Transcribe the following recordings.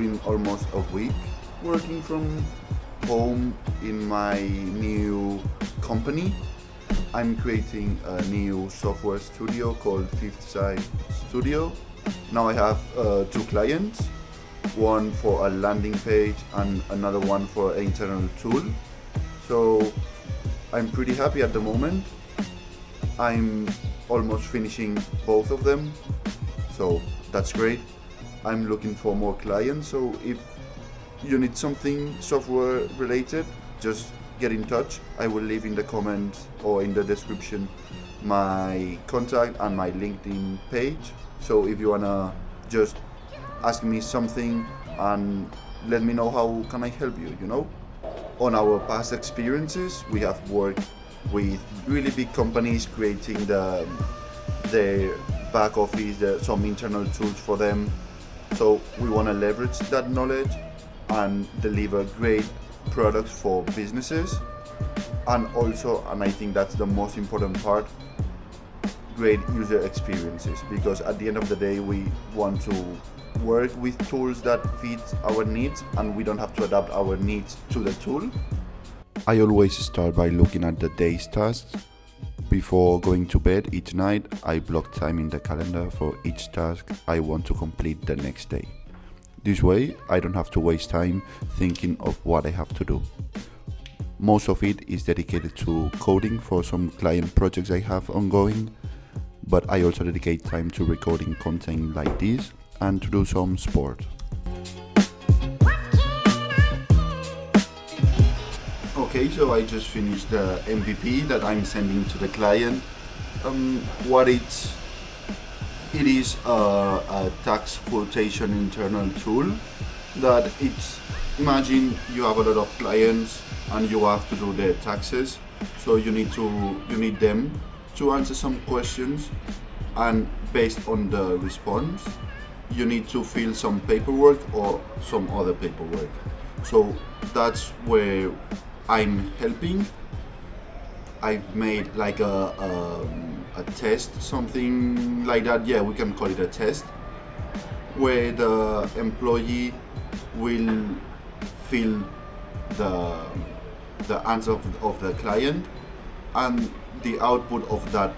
been almost a week working from home in my new company. I'm creating a new software studio called Fifth Side Studio. Now I have two clients, one for a landing page and another one for an internal tool. So I'm pretty happy at the moment. I'm almost finishing both of them, so that's great. I'm looking for more clients, so if you need something software related, just get in touch. I will leave in the comments or in the description my contact and my LinkedIn page. So if you wanna just ask me something and let me know how can I help you, On our past experiences, we have worked with really big companies creating their back office, some internal tools for them. So we want to leverage that knowledge and deliver great products for businesses, and also, and I think that's the most important part, great user experiences, because at the end of the day we want to work with tools that fit our needs and we don't have to adapt our needs to the tool. I always start by looking at the day's tasks. Before going to bed each night, I block time in the calendar for each task I want to complete the next day. This way, I don't have to waste time thinking of what I have to do. Most of it is dedicated to coding for some client projects I have ongoing, but I also dedicate time to recording content like this and to do some sport. Okay, so I just finished the MVP that I'm sending to the client. It is a tax quotation internal tool that imagine you have a lot of clients and you have to do their taxes. So you need them to answer some questions, and based on the response, you need to fill some paperwork or some other paperwork. So that's where I'm helping. I've made like a test, something like that. Yeah, we can call it a test, where the employee will fill the answer of the client, and the output of that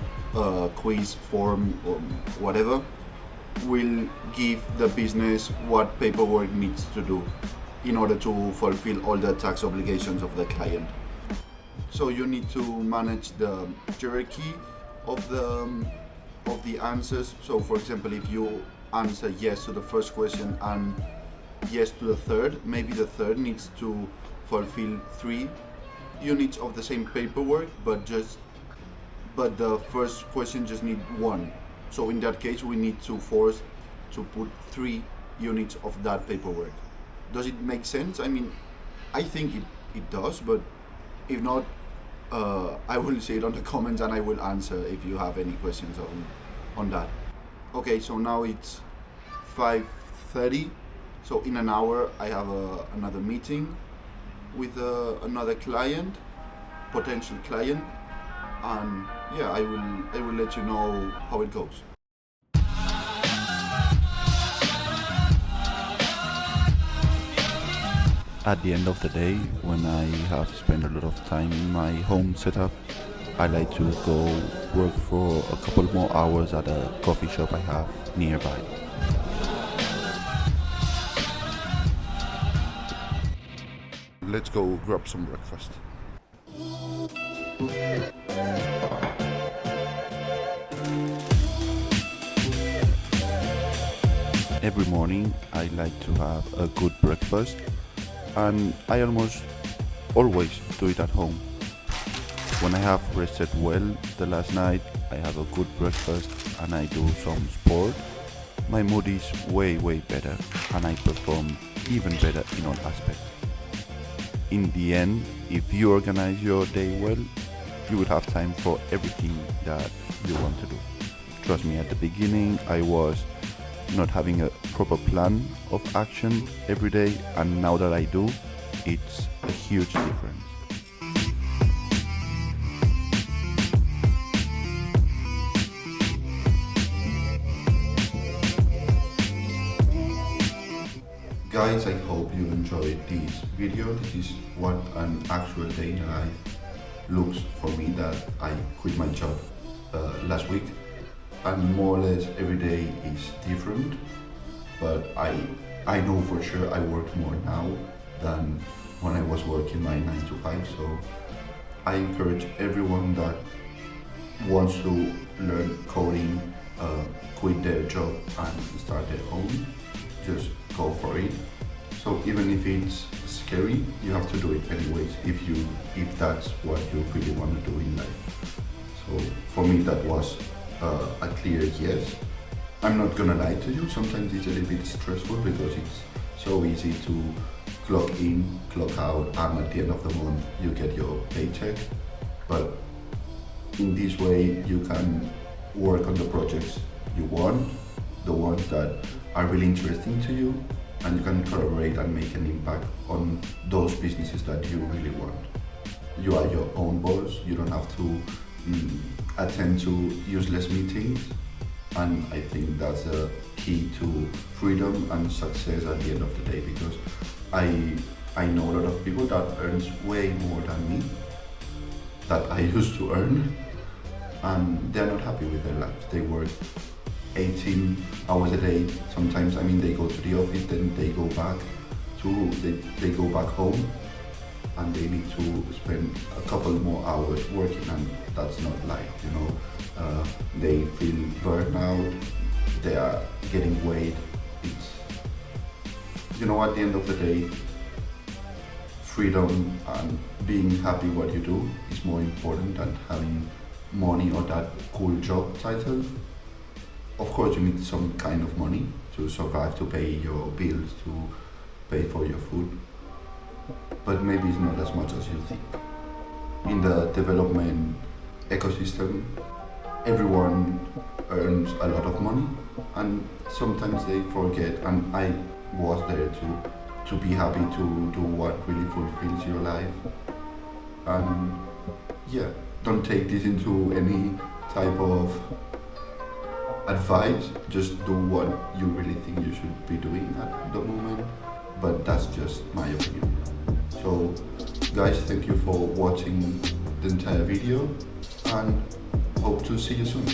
quiz form or whatever will give the business what paperwork needs to do in order to fulfill all the tax obligations of the client. So you need to manage the hierarchy of the answers. So for example, if you answer yes to the first question and yes to the third, maybe the third needs to fulfill 3 units of the same paperwork, but the first question just need 1. So in that case, we need to force to put 3 units of that paperwork. Does it make sense? I mean, I think it does, but if not, I will say it on the comments and I will answer if you have any questions on that. Okay, so now it's 5:30. So in an hour, I have another meeting with another client, potential client, and yeah, I will let you know how it goes. At the end of the day, when I have spent a lot of time in my home setup, I like to go work for a couple more hours at a coffee shop I have nearby. Let's go grab some breakfast. Every morning I like to have a good breakfast, and I almost always do it at home. When I have rested well the last night, I have a good breakfast and I do some sport, my mood is way better and I perform even better in all aspects. In the end, if you organize your day well, you will have time for everything that you want to do. Trust me, at the beginning I was not having a proper plan of action every day, and now that I do, it's a huge difference. Guys, I hope you enjoyed this video. This is what an actual day in life looks for me, that I quit my job last week, and more or less every day is different, but I know for sure I work more now than when I was working my 9 to 5. So I encourage everyone that wants to learn coding, quit their job and start their own, just go for it. So even if it's scary, you have to do it anyways, if that's what you really want to do in life. So for me that was a clear yes. I'm not gonna lie to you, sometimes it's a little bit stressful because it's so easy to clock in, clock out, and at the end of the month you get your paycheck. But in this way you can work on the projects you want, the ones that are really interesting to you, and you can collaborate and make an impact on those businesses that you really want. You are your own boss, you don't have to attend to useless meetings, and I think that's the key to freedom and success at the end of the day, because I know a lot of people that earns way more than me, that I used to earn, and they're not happy with their lives. They work 18 hours a day. Sometimes, I mean, they go to the office, then they go back they go back home, and they need to spend a couple more hours working, and that's not life, you know. They feel burned out, they are getting weighed. It's, you know, at the end of the day, freedom and being happy what you do is more important than having money or that cool job title. Of course you need some kind of money to survive, to pay your bills, to pay for your food, but maybe it's not as much as you think. In the development ecosystem, everyone earns a lot of money, and sometimes they forget, and I was there to be happy to do what really fulfills your life. And yeah, don't take this into any type of advice, just do what you really think you should be doing at the moment, but that's just my opinion. So guys, thank you for watching the entire video, and hope to see you soon.